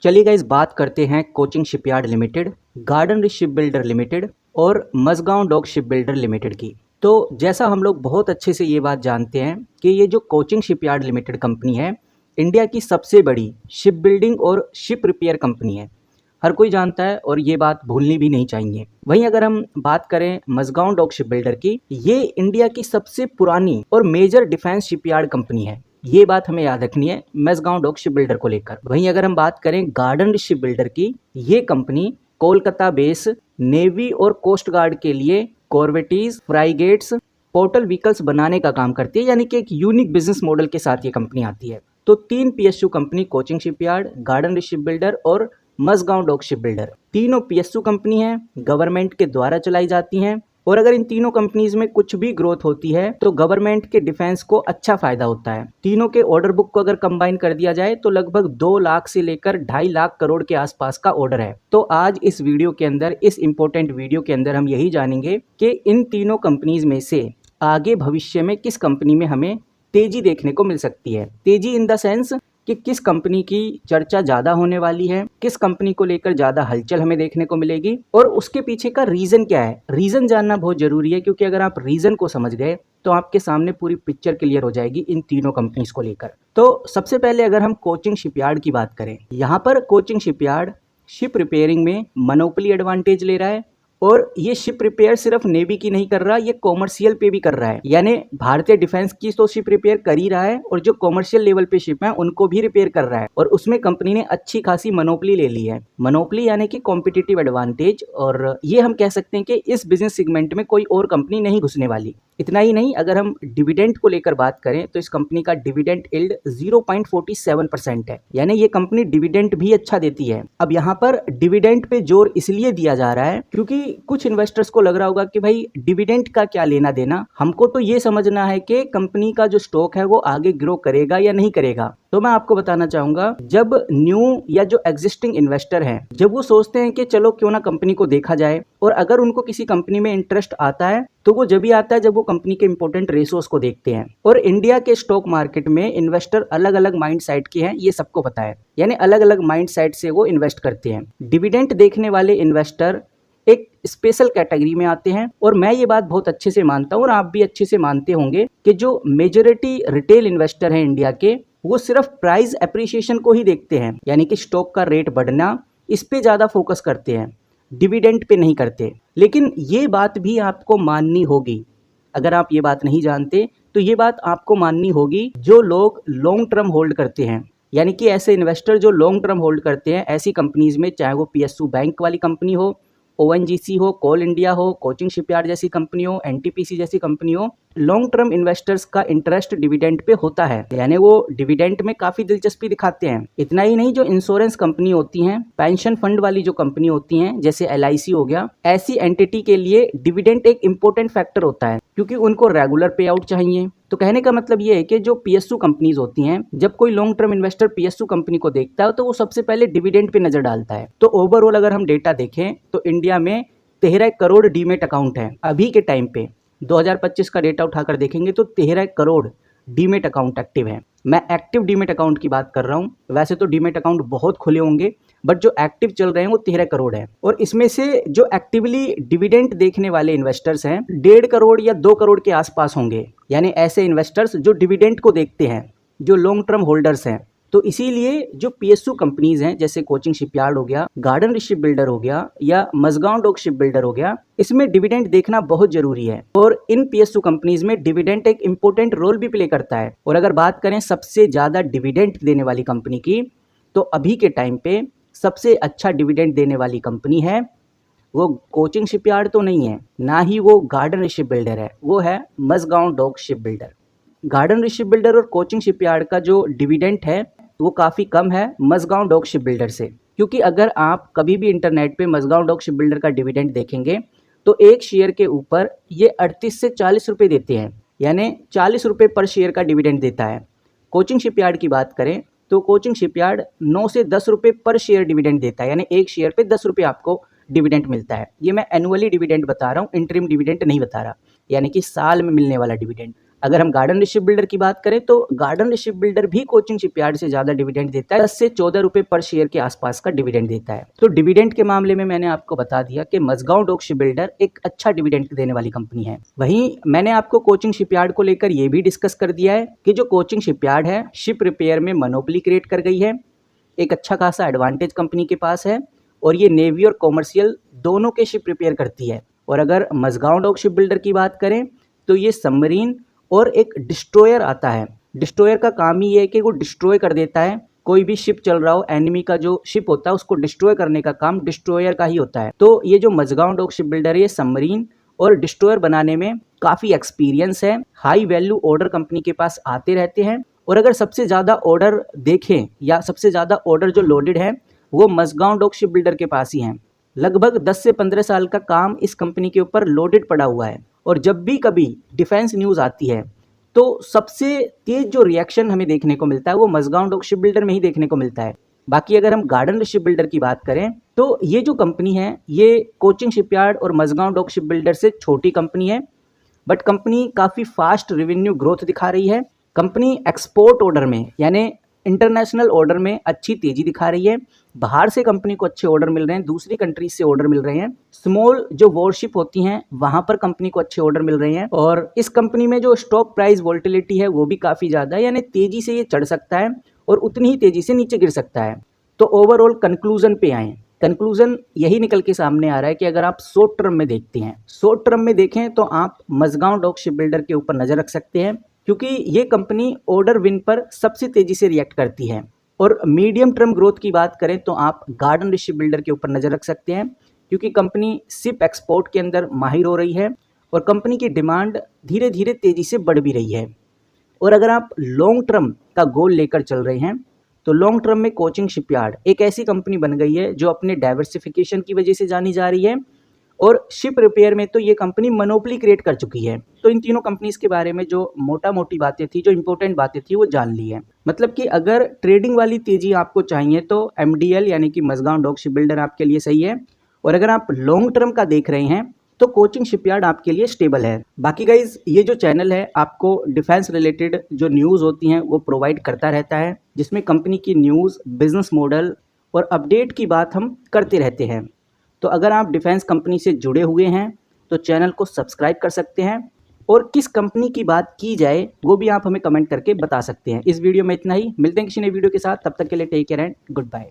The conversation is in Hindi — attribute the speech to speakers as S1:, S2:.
S1: चलिए गाइस, बात करते हैं Cochin shipyard limited, Garden Reach ship builder limited और Mazagon dock ship builder limited की। तो जैसा हम लोग बहुत अच्छे से ये बात जानते हैं कि ये जो कोचिंग शिपयार्ड लिमिटेड कंपनी है, इंडिया की सबसे बड़ी शिप बिल्डिंग और शिप रिपेयर कंपनी है। हर कोई जानता है और ये बात भूलनी भी नहीं चाहिए। वहीं अगर हम बात करें मझगांव डॉक शिप बिल्डर की, ये इंडिया की सबसे पुरानी और मेजर डिफेंस शिपयार्ड कंपनी है। ये बात हमें याद रखनी है मझगांव डॉक शिप बिल्डर को लेकर। वहीं अगर हम बात करें गार्डन शिप बिल्डर की, ये कंपनी कोलकाता बेस नेवी और कोस्ट गार्ड के लिए कॉर्वेटीज, फ्राइगेट्स, पोर्टल व्हीकल्स बनाने का काम करती है, यानी कि एक यूनिक बिजनेस मॉडल के साथ ये कंपनी आती है। तो 3 PSU company, coaching shipyard, garden ship builder और मझगांव डॉक शिप बिल्डर, तीनों पीएसयू कंपनी है, गवर्नमेंट के द्वारा चलाई जाती हैं। और अगर इन तीनों कंपनीज में कुछ भी ग्रोथ होती है तो गवर्नमेंट के डिफेंस को अच्छा फायदा होता है। तीनों के ऑर्डर बुक को अगर कंबाइन कर दिया जाए तो लगभग 2 लाख से लेकर 2.5 लाख करोड़ के आसपास का ऑर्डर है। तो आज इस वीडियो के अंदर, इस इंपॉर्टेंट वीडियो के अंदर हम यही जानेंगे कि इन तीनों कंपनीज में से आगे भविष्य में किस कंपनी में हमें तेजी देखने को मिल सकती है। तेजी इन द सेंस कि किस कंपनी की चर्चा ज़्यादा होने वाली है, किस कंपनी को लेकर ज़्यादा हलचल हमें देखने को मिलेगी और उसके पीछे का रीज़न क्या है। रीज़न जानना बहुत ज़रूरी है, क्योंकि अगर आप रीज़न को समझ गए तो आपके सामने पूरी पिक्चर क्लियर हो जाएगी इन तीनों कंपनीज को लेकर। तो सबसे पहले अगर हम कोचिंग शिपयार्ड की बात करें, यहाँ पर कोचिंग शिपयार्ड शिप रिपेयरिंग में मोनोपोली एडवांटेज ले रहा है और ये शिप रिपेयर सिर्फ नेवी की नहीं कर रहा, ये कॉमर्शियल पे भी कर रहा है। यानी भारतीय डिफेंस की तो शिप रिपेयर कर ही रहा है और जो कॉमर्शियल लेवल पे शिप है उनको भी रिपेयर कर रहा है। और उसमें कंपनी ने अच्छी खासी मोनोपोली ले ली है। मोनोपोली यानी कि कॉम्पिटिटिव एडवांटेज, और ये हम कह सकते हैं कि इस बिजनेस सेगमेंट में कोई और कंपनी नहीं घुसने वाली। इतना ही नहीं, अगर हम डिविडेंड को लेकर बात करें तो इस कंपनी का डिविडेंड यील्ड 0.47% है, यानी ये कंपनी डिविडेंड भी अच्छा देती है। अब यहाँ पर डिविडेंड पे जोर इसलिए दिया जा रहा है क्योंकि कुछ इन्वेस्टर्स को लग रहा होगा कि भाई डिविडेंड का क्या लेना देना, हमको तो ये समझना है कि कंपनी का जो स्टॉक है वो आगे ग्रो करेगा या नहीं करेगा। तो मैं आपको बताना चाहूंगा, जब न्यू या जो एग्जिस्टिंग इन्वेस्टर हैं, जब वो सोचते हैं कि चलो क्यों ना कंपनी को देखा जाए, और अगर उनको किसी कंपनी में इंटरेस्ट आता है तो वो जब भी आता है जब वो कंपनी के इंपॉर्टेंट रेशोस को देखते हैं। और इंडिया के स्टॉक मार्केट में इन्वेस्टर अलग अलग माइंड सेट के हैं, ये सबको पता है, यानी अलग अलग माइंड सेट से वो इन्वेस्ट करते हैं। डिविडेंड देखने वाले इन्वेस्टर एक स्पेशल कैटेगरी में आते हैं, और मैं ये बात बहुत अच्छे से मानता हूँ और आप भी अच्छे से मानते होंगे कि जो मेजॉरिटी रिटेल इन्वेस्टर हैं इंडिया के, वो सिर्फ प्राइस एप्रिसिएशन को ही देखते हैं, यानी कि स्टॉक का रेट बढ़ना, इस पे ज़्यादा फोकस करते हैं, डिविडेंड पे नहीं करते। लेकिन ये बात भी आपको माननी होगी, अगर आप ये बात नहीं जानते तो ये बात आपको माननी होगी, जो लोग लॉन्ग टर्म होल्ड करते हैं, यानी कि ऐसे इन्वेस्टर जो लॉन्ग टर्म होल्ड करते हैं ऐसी कंपनीज में, चाहे वो पीएसयू बैंक वाली कंपनी हो, ओएनजीसी हो, कोल इंडिया हो, कोचिंग शिपयार्ड जैसी कंपनी हो, एनटीपीसी जैसी कंपनी हो, लॉन्ग टर्म इन्वेस्टर्स का इंटरेस्ट डिविडेंड पे होता है, यानी वो डिविडेंड में काफी दिलचस्पी दिखाते हैं। इतना ही नहीं, जो इंश्योरेंस कंपनी होती हैं, पेंशन फंड वाली जो कंपनी होती हैं, जैसे एलआईसी हो गया, ऐसी एंटिटी के लिए डिविडेंड एक इंपॉर्टेंट फैक्टर होता है, क्योंकि उनको रेगुलर पे आउट चाहिए। तो कहने का मतलब ये है कि जो पीएसयू कंपनीज होती हैं, जब कोई long term investor PSU company को देखता है तो वो सबसे पहले डिविडेंड पे नजर डालता है। तो ओवरऑल अगर हम डेटा देखें तो इंडिया में 13 करोड़ डीमेट अकाउंट है अभी के टाइम पे। 2025 का डेटा उठाकर देखेंगे तो 13 करोड़ डीमेट अकाउंट एक्टिव है। मैं एक्टिव डीमेट अकाउंट की बात कर रहा हूँ, वैसे तो डीमेट अकाउंट बहुत खुले होंगे, बट जो एक्टिव चल रहे हैं वो 13 करोड़ है। और इसमें से जो एक्टिवली डिविडेंड देखने वाले इन्वेस्टर्स हैं 1.5 करोड़ या 2 करोड़ के आसपास होंगे, यानी ऐसे इन्वेस्टर्स जो डिविडेंड को देखते हैं, जो लॉन्ग टर्म होल्डर्स हैं। तो इसीलिए जो पीएसयू कंपनीज हैं, जैसे कोचिंग शिपयार्ड हो गया, गार्डन शिप बिल्डर हो गया या मझगांव डॉक शिप बिल्डर हो गया, इसमें डिविडेंड देखना बहुत जरूरी है। और इन पीएसयू कंपनीज में डिविडेंड एक इंपॉर्टेंट रोल भी प्ले करता है। और अगर बात करें सबसे ज्यादा डिविडेंड देने वाली कंपनी की, तो अभी के टाइम पे सबसे अच्छा डिविडेंड देने वाली कंपनी है वो कोचिंग शिपयार्ड तो नहीं है, ना ही वो गार्डन शिप बिल्डर है, वो है Mazagon dock ship builder. Garden ship builder और कोचिंग शिपयार्ड का जो डिविडेंड है वो काफ़ी कम है मझगांव डॉक शिप बिल्डर से, क्योंकि अगर आप कभी भी इंटरनेट पे मझगांव डॉक शिप बिल्डर का डिविडेंड देखेंगे तो एक शेयर के ऊपर ये 38 से 40 रुपये देते हैं, यानी 40 रुपये पर शेयर का डिविडेंड देता है। कोचिंग शिपयार्ड की बात करें तो कोचिंग शिपयार्ड 9 से 10 रुपये पर शेयर डिविडेंड देता है, यानी एक शेयर पे 10 रुपये आपको डिविडेंड मिलता है। ये मैं एनुअली डिविडेंड बता रहा हूँ, इंटरिम डिविडेंड नहीं बता रहा, यानी कि साल में मिलने वाला डिविडेंड। अगर हम गार्डन शिप बिल्डर की बात करें तो गार्डन शिप बिल्डर भी कोचिंग शिपयार्ड से ज़्यादा डिविडेंड देता है, 10 से 14 रुपये पर शेयर के आसपास का डिविडेंड देता है। तो डिविडेंड के मामले में मैंने आपको बता दिया कि मझगांव डॉक शिप बिल्डर एक अच्छा डिविडेंड देने वाली कंपनी है। वहीं मैंने आपको कोचिंग शिपयार्ड को लेकर ये भी डिस्कस कर दिया है कि जो कोचिंग शिपयार्ड है शिप रिपेयर में मोनोपोली क्रिएट कर गई है, एक अच्छा खासा एडवांटेज कंपनी के पास है और ये नेवी और कॉमर्शियल दोनों के शिप रिपेयर करती है। और अगर मझगांव डॉक शिप बिल्डर की बात करें तो ये सबमरीन और एक डिस्ट्रॉयर आता है। डिस्ट्रॉयर का काम ही है कि वो डिस्ट्रॉय कर देता है, कोई भी शिप चल रहा हो, एनिमी का जो शिप होता है उसको डिस्ट्रॉय करने का काम डिस्ट्रॉयर का ही होता है। तो ये जो मझगांव डॉक शिप बिल्डर है ये सबमरीन और डिस्ट्रॉयर बनाने में काफ़ी एक्सपीरियंस है। हाई वैल्यू ऑर्डर कंपनी के पास आते रहते हैं और अगर सबसे ज़्यादा ऑर्डर देखें या सबसे ज़्यादा ऑर्डर जो लोडेड है वो मझगांव डॉक शिप बिल्डर के पास ही हैं। लगभग 10 से 15 साल का काम इस कंपनी के ऊपर लोडेड पड़ा हुआ है और जब भी कभी डिफेंस न्यूज़ आती है तो सबसे तेज जो रिएक्शन हमें देखने को मिलता है वो मझगांव डॉक शिप बिल्डर में ही देखने को मिलता है। बाकी अगर हम गार्डन शिप बिल्डर की बात करें तो ये जो कंपनी है ये कोचिंग शिपयार्ड और मझगांव डॉक शिप बिल्डर से छोटी कंपनी है, बट कंपनी काफ़ी फास्ट रेवेन्यू ग्रोथ दिखा रही है। कंपनी एक्सपोर्ट ऑर्डर में यानी इंटरनेशनल ऑर्डर में अच्छी तेजी दिखा रही है। बाहर से कंपनी को अच्छे ऑर्डर मिल रहे हैं, दूसरी कंट्रीज से ऑर्डर मिल रहे हैं। स्मॉल जो वॉरशिप होती हैं वहां पर कंपनी को अच्छे ऑर्डर मिल रहे हैं और इस कंपनी में जो स्टॉक प्राइस वोलेटिलिटी है वो भी काफ़ी ज़्यादा है, यानी तेजी से ये चढ़ सकता है और उतनी ही तेजी से नीचे गिर सकता है। तो ओवरऑल कंक्लूजन पे आए, कंक्लूजन यही निकल के सामने आ रहा है कि अगर आप शॉर्ट टर्म में देखते हैं, शॉर्ट टर्म में देखें तो आप मझगांव डॉक शिप बिल्डर के ऊपर नज़र रख सकते हैं क्योंकि ये कंपनी ऑर्डर विन पर सबसे तेजी से रिएक्ट करती है। और मीडियम टर्म ग्रोथ की बात करें तो आप गार्डन शिप बिल्डर के ऊपर नज़र रख सकते हैं क्योंकि कंपनी शिप एक्सपोर्ट के अंदर माहिर हो रही है और कंपनी की डिमांड धीरे धीरे तेज़ी से बढ़ भी रही है। और अगर आप लॉन्ग टर्म का गोल लेकर चल रहे हैं तो लॉन्ग टर्म में कोचिंग शिपयार्ड एक ऐसी कंपनी बन गई है जो अपने डाइवर्सिफिकेशन की वजह से जानी जा रही है और शिप रिपेयर में तो ये कंपनी मोनोपोली क्रिएट कर चुकी है। तो इन तीनों कंपनीज के बारे में जो मोटा मोटी बातें थी, जो इंपॉर्टेंट बातें थी वो जान ली है। मतलब कि अगर ट्रेडिंग वाली तेजी आपको चाहिए तो एमडीएल यानी कि मझगांव डॉक शिप बिल्डर आपके लिए सही है और अगर आप लॉन्ग टर्म का देख रहे हैं तो कोचिंग शिपयार्ड आपके लिए स्टेबल है। बाकी गाइज ये जो चैनल है आपको डिफेंस रिलेटेड जो न्यूज़ होती हैं वो प्रोवाइड करता रहता है, जिसमें कंपनी की न्यूज़, बिजनेस मॉडल और अपडेट की बात हम करते रहते हैं। तो अगर आप डिफेंस कंपनी से जुड़े हुए हैं तो चैनल को सब्सक्राइब कर सकते हैं और किस कंपनी की बात की जाए वो भी आप हमें कमेंट करके बता सकते हैं। इस वीडियो में इतना ही, मिलते हैं किसी नई वीडियो के साथ, तब तक के लिए take care and good bye.